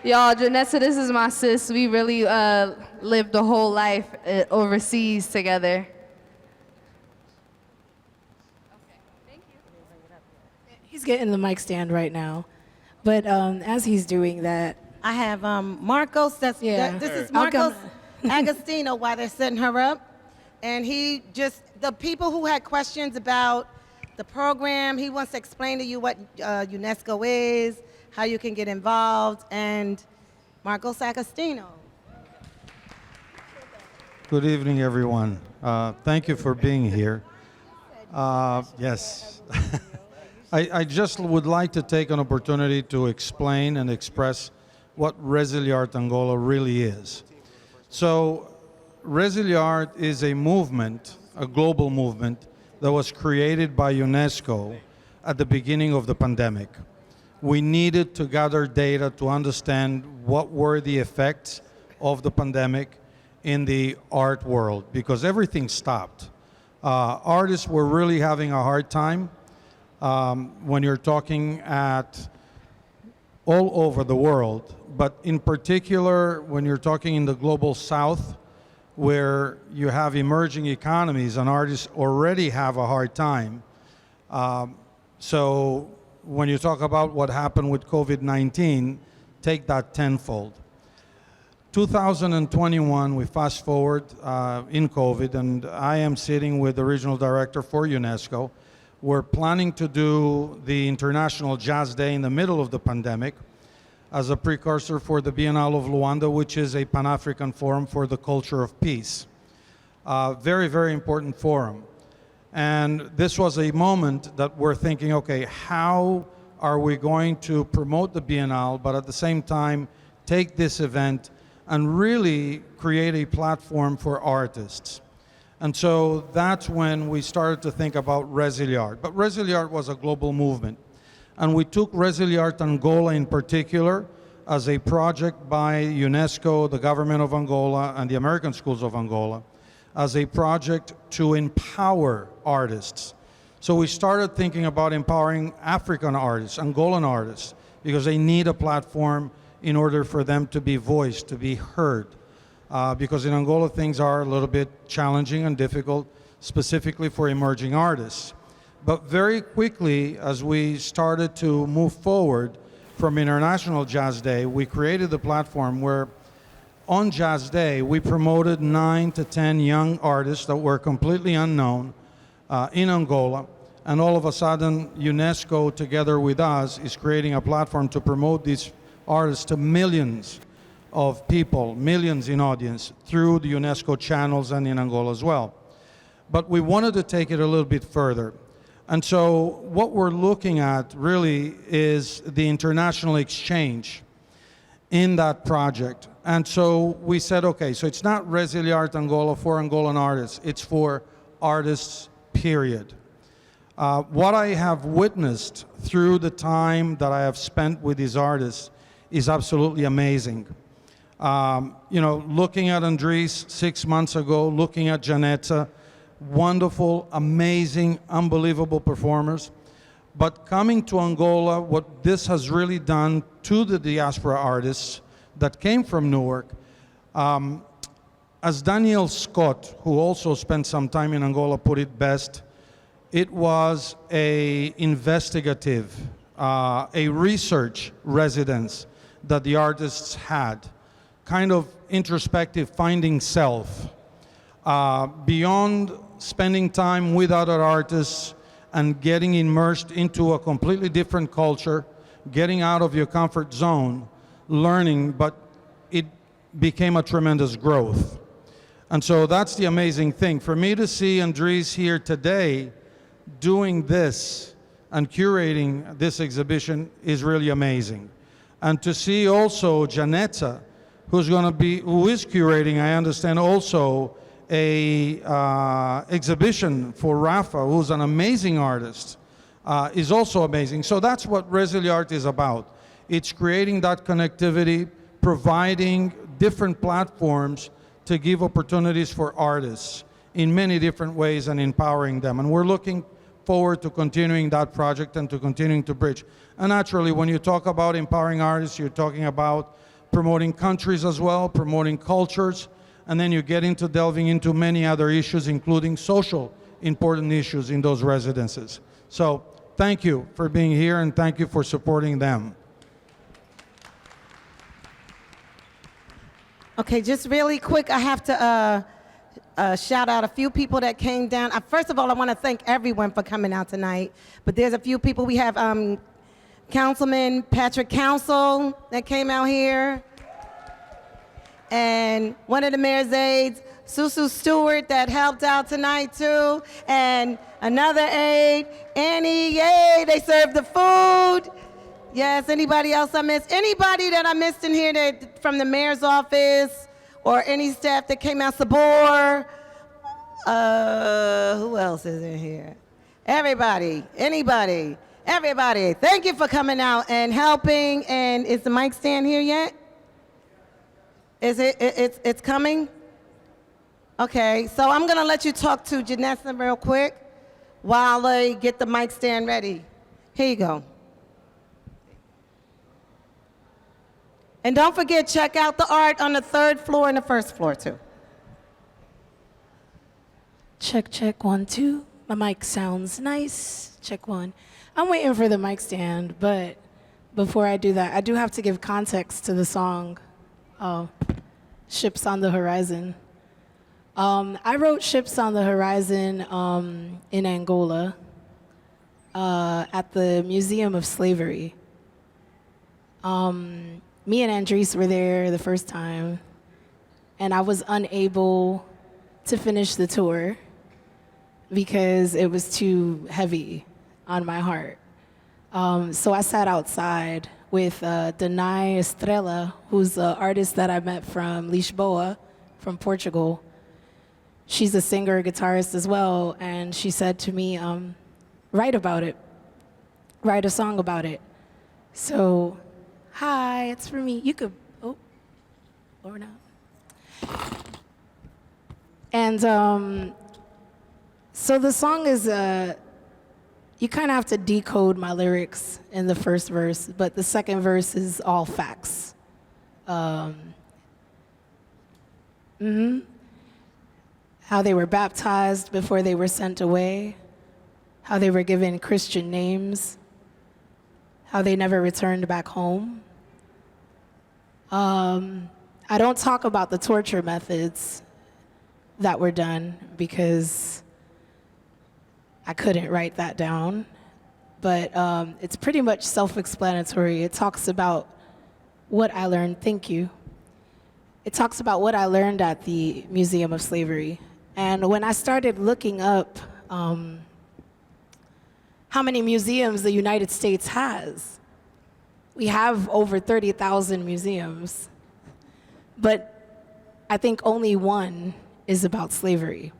Y'all, Janessa, this is my sis. We really lived the whole life overseas together. He's getting the mic stand right now. But as he's doing that, I have Marcos. Yeah. This is I'll come- Marcos Agostino while they're setting her up. And the people who had questions about the program, he wants to explain to you what UNESCO is, how you can get involved, and Marcos Agostino. Good evening, everyone. Thank you for being here. Yes. I just would like to take an opportunity to explain and express what Resiliart Angola really is. So, Resiliart is a movement, a global movement, that was created by UNESCO at the beginning of the pandemic. We needed to gather data to understand what were the effects of the pandemic in the art world, because everything stopped. Artists were really having a hard time. When you're talking at all over the world, but in particular when you're talking in the global south, where you have emerging economies and artists already have a hard time. So when you talk about what happened with COVID-19, take that tenfold. 2021, we fast forward in COVID, and I am sitting with the regional director for UNESCO. We're planning to do the International Jazz Day in the middle of the pandemic as a precursor for the Biennale of Luanda, which is a Pan-African forum for the culture of peace. Very, very important forum. And this was a moment that we're thinking, okay, how are we going to promote the Biennale, but at the same time take this event and really create a platform for artists? And so that's when we started to think about Resiliart. But Resiliart was a global movement. And we took Resiliart Angola in particular as a project by UNESCO, the government of Angola, and the American Schools of Angola, as a project to empower artists. So we started thinking about empowering African artists, Angolan artists, because they need a platform in order for them to be voiced, to be heard. Because in Angola things are a little bit challenging and difficult, specifically for emerging artists. But very quickly, as we started to move forward from International Jazz Day, we created the platform where on Jazz Day, we promoted 9 to 10 young artists that were completely unknown in Angola. And all of a sudden, UNESCO, together with us, is creating a platform to promote these artists to millions of people, millions in audience, through the UNESCO channels and in Angola as well. But we wanted to take it a little bit further. And so what we're looking at really is the international exchange in that project. And so we said, okay, so it's not Resiliart Angola for Angolan artists, it's for artists, period. What I have witnessed through the time that I have spent with these artists is absolutely amazing. You know, looking at Andres 6 months ago, looking at Janetta, wonderful, amazing, unbelievable performers. But coming to Angola, what this has really done to the diaspora artists that came from Newark, as Daniel Scott, who also spent some time in Angola, put it best, it was a investigative, a research residence that the artists had, kind of introspective, finding self, beyond spending time with other artists and getting immersed into a completely different culture, getting out of your comfort zone, learning, but it became a tremendous growth. And so that's the amazing thing. For me to see Andres here today doing this and curating this exhibition is really amazing. And to see also Janetta, who is curating, I understand, also a exhibition for Rafa, who's an amazing artist, is also amazing. So that's what Resiliart is about. It's creating that connectivity, providing different platforms to give opportunities for artists in many different ways and empowering them. And we're looking forward to continuing that project and to continuing to bridge. And naturally, when you talk about empowering artists, you're talking about promoting countries as well, promoting cultures, and then you get into delving into many other issues, including social important issues in those residences. So thank you for being here and thank you for supporting them. Okay, just really quick, I have to shout out a few people that came down. First of all, I want to thank everyone for coming out tonight. But there's a few people. We have Councilman Patrick Council that came out here. And one of the mayor's aides, Susu Stewart, that helped out tonight too. And another aide, Annie, yay, they served the food. Yes, anybody else I missed? Anybody that I missed in here that from the mayor's office or any staff that came out, Sabor? Who else is in here? Everybody, anybody, everybody. Thank you for coming out and helping. And is the mic stand here yet? Is it's coming? Okay, so I'm gonna let you talk to Janessa real quick while I get the mic stand ready. Here you go. And don't forget, check out the art on the 3rd floor and the 1st floor too. Check, check, 1, 2. My mic sounds nice. Check 1. I'm waiting for the mic stand, but before I do that, I do have to give context to the song, Ships on the Horizon. I wrote Ships on the Horizon in Angola at the Museum of Slavery. Me and Andres were there the first time, and I was unable to finish the tour because it was too heavy on my heart. So I sat outside with Danai Estrela, who's an artist that I met from Lisboa, from Portugal. She's a singer, guitarist as well, and she said to me, write about it, write a song about it. So, hi, it's for me. You could, or not. And so the song is, you kind of have to decode my lyrics in the first verse, but the second verse is all facts. How they were baptized before they were sent away, how they were given Christian names, how they never returned back home. I don't talk about the torture methods that were done because I couldn't write that down, but it's pretty much self-explanatory. It talks about what I learned, thank you. It talks about what I learned at the Museum of Slavery. And when I started looking up how many museums the United States has, we have over 30,000 museums, but I think only one is about slavery.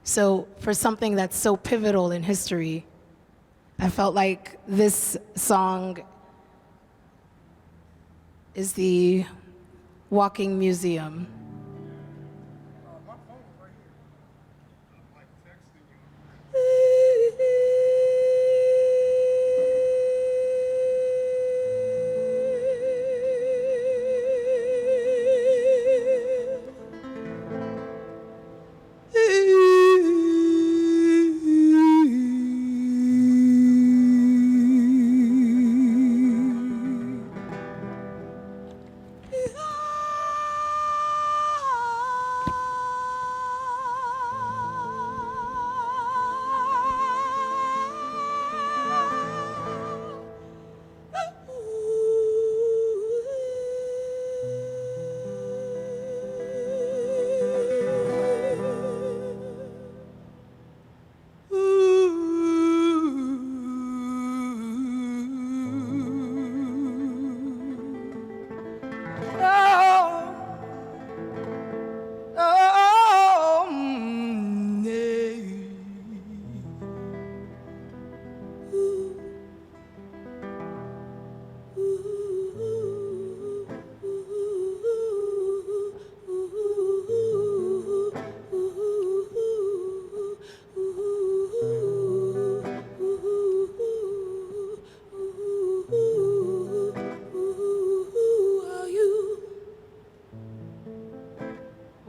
So for something that's so pivotal in history, I felt like this song is the walking museum.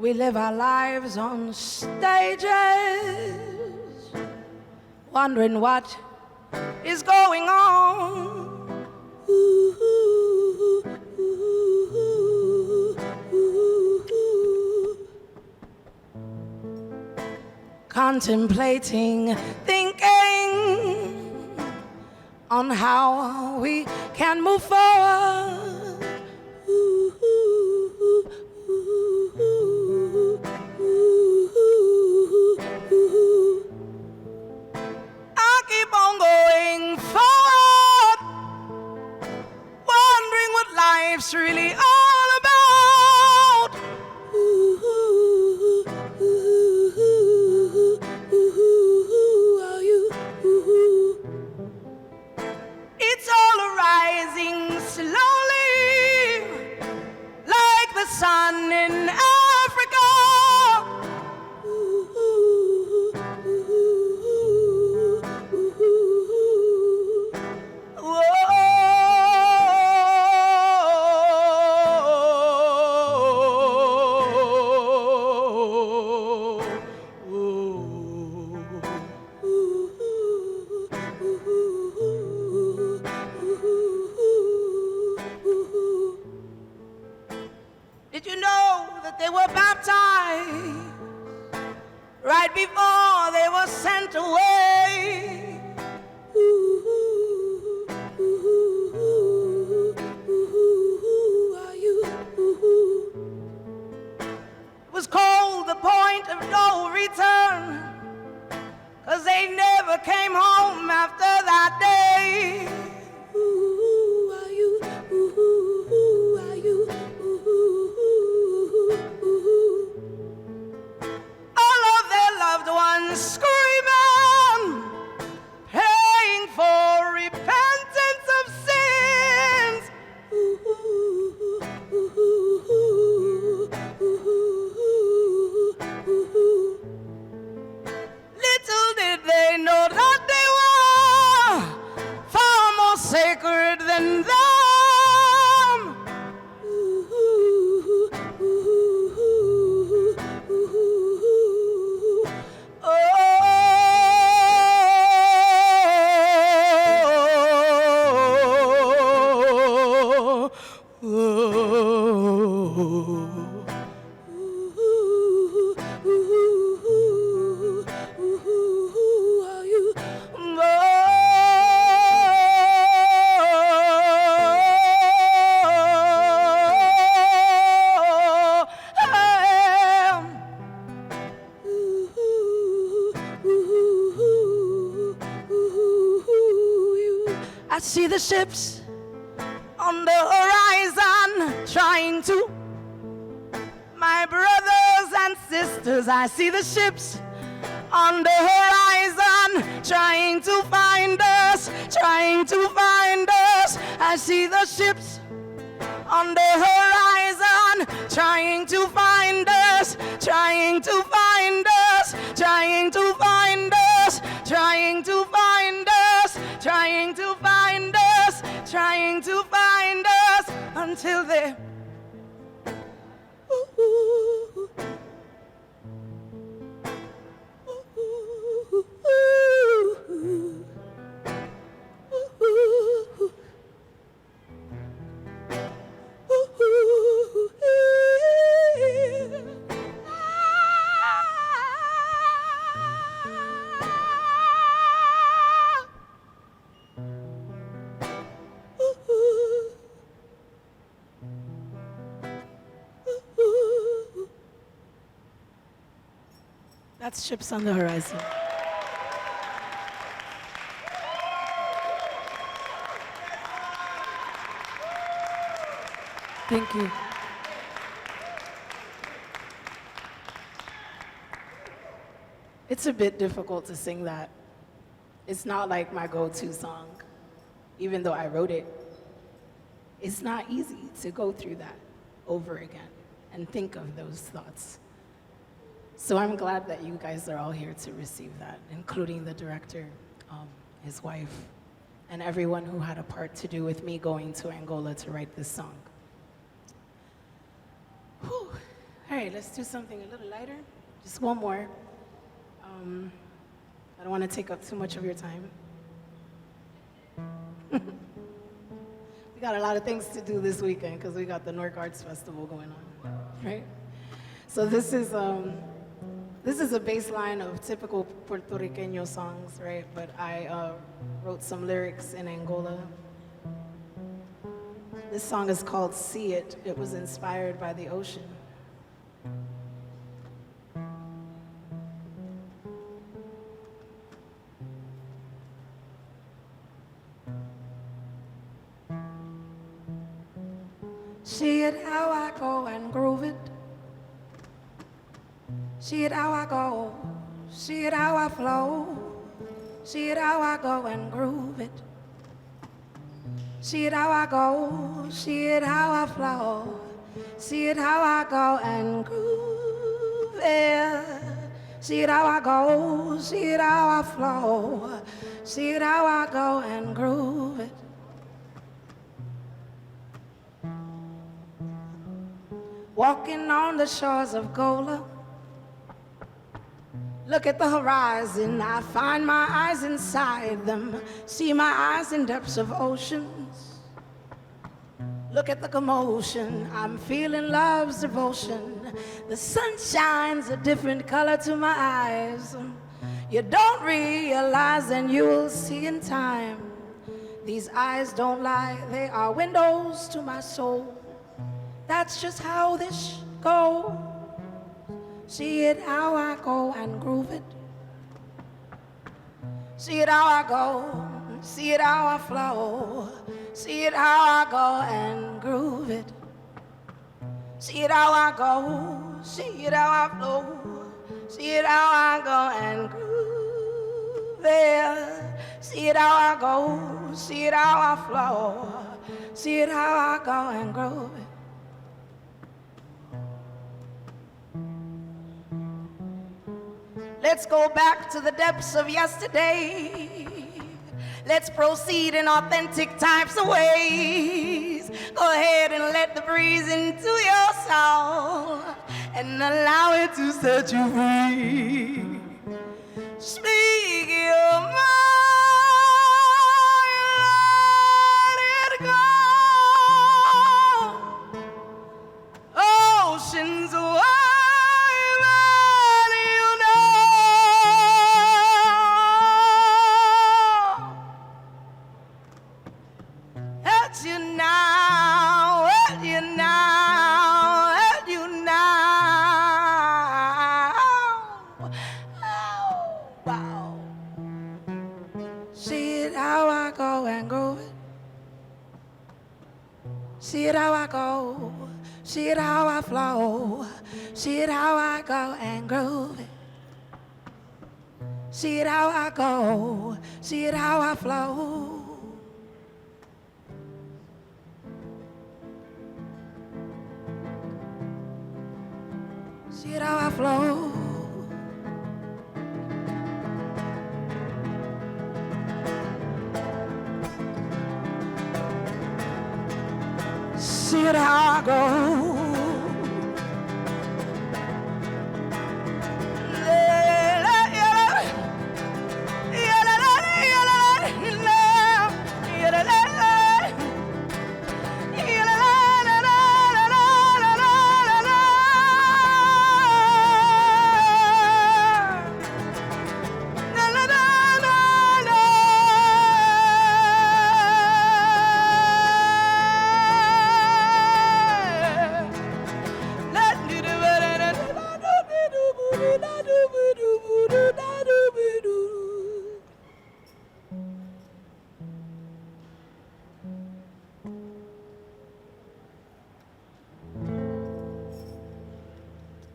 We live our lives on stages, wondering what is going on. Ooh, ooh, ooh, ooh. Contemplating, thinking on how we can move forward. Ooh, ooh, ooh, ooh, ooh, ooh. I keep on going forward, wondering what life's really all about. Ooh, ooh, ooh, ooh, ooh, are you? Ooh. It's all arising slowly, like the sun in Africa. Ooh, ooh, ooh, ooh, ooh. Did you know that they were baptized right before they were sent away? Ooh, ooh, ooh, ooh, are you? Ooh. It was called the point of no return, 'cause they never came home after that day. Ooh, are you? Ooh, are you? Ooh. All of their loved ones screaming, paying for repentance of sins. Ooh, ooh, ooh, ooh. Little did they know that they were far more sacred than them. Ooh, ooh, ooh, ooh. Oh, are you? I see the ships on the horizon trying to. My brothers and sisters, I see the ships on the horizon trying to find us, trying to find us. I see the ships on the horizon trying to find us, trying to find us, trying to find us, trying to find us, trying to find us, trying to find us until they That's ships on the horizon. Thank you. It's a bit difficult to sing that. It's not like my go-to song, even though I wrote it. It's not easy to go through that over again and think of those thoughts. So I'm glad that you guys are all here to receive that, including the director, his wife, and everyone who had a part to do with me going to Angola to write this song. Whew. All right, let's do something a little lighter. Just one more. I don't want to take up too much of your time. We got a lot of things to do this weekend because we got the North Arts Festival going on, right? So this is a baseline of typical Puerto Riqueño songs, right? But I wrote some lyrics in Angola. This song is called See It. It was inspired by the ocean. See it how I go and groove it. See it how I go. See it how I flow. See it how I go and groove it. See it how I go. See it how I flow. See it how I go and groove it. See it how I go. See it how I flow. See it how I go and groove it. Walking on the shores of Gola. Look at the horizon, I find my eyes inside them. See my eyes in depths of oceans. Look at the commotion, I'm feeling love's devotion. The sun shines a different color to my eyes. You don't realize and you'll see in time. These eyes don't lie, they are windows to my soul. That's just how this goes. See it how I go and groove it. See it how I go. See it how I flow. See it how I go and groove it. See it how I go. See it how I flow. See it how I go and groove it. See it how I go. See it how I flow. See it how I go and groove it. Let's go back to the depths of yesterday. Let's proceed in authentic types of ways. Go ahead and let the breeze into your soul and allow it to set you free. Speak your mind, let it go. Oceans away. See it how I go, see it how I flow, see it how I go and groove it. See it how I go, see it how I flow. See it how I flow. See it how I go.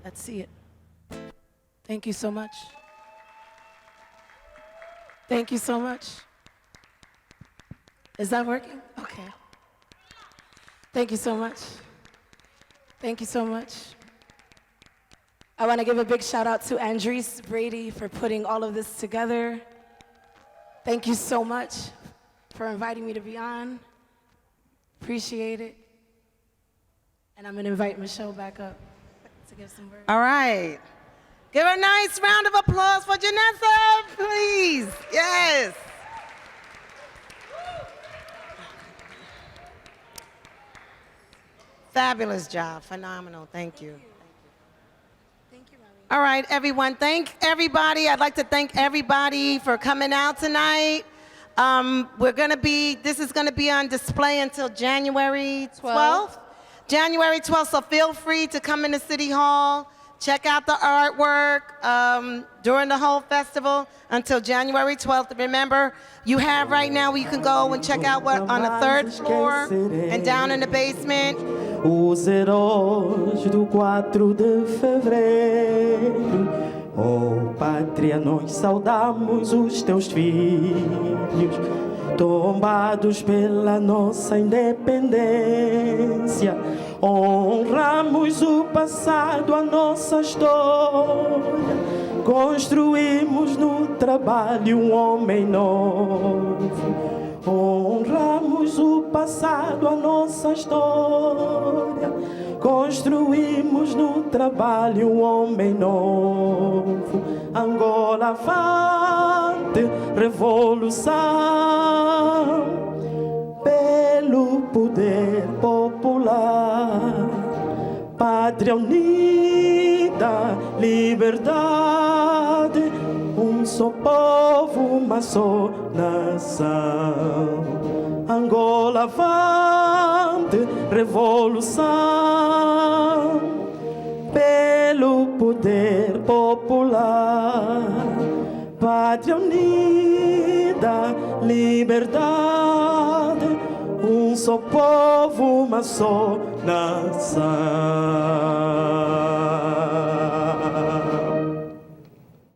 Let's see it. Thank you so much. Thank you so much. Is that working? Okay. Thank you so much. Thank you so much. I want to give a big shout out to Andres Brady for putting all of this together. Thank you so much for inviting me to be on. Appreciate it. And I'm going to invite Michelle back up. to give some words. All right. Give a nice round of applause for Janessa, please. Yes. Fabulous job. Phenomenal. Thank you. All right, everyone. Thank everybody. I'd like to thank everybody for coming out tonight. This is going to be on display until January 12th. January 12th, so feel free to come into City Hall, check out the artwork during the whole festival until January 12th. Remember, you have right now where you can go and check out what on the 3rd floor and down in the basement. Os heróis do 4 de fevereiro. Oh, pátria, nós saudamos os teus filhos, tombados pela nossa independência. Honramos o passado, a nossa história. Construímos no trabalho um homem novo. Honramos o passado, a nossa história. Construímos no trabalho um homem novo. Angola avante, revolução pelo poder popular. Pátria unida, liberdade, um só povo, uma só nação. Angola avante, revolução pelo poder popular. Pátria unida, liberdade, um só povo, uma só nação.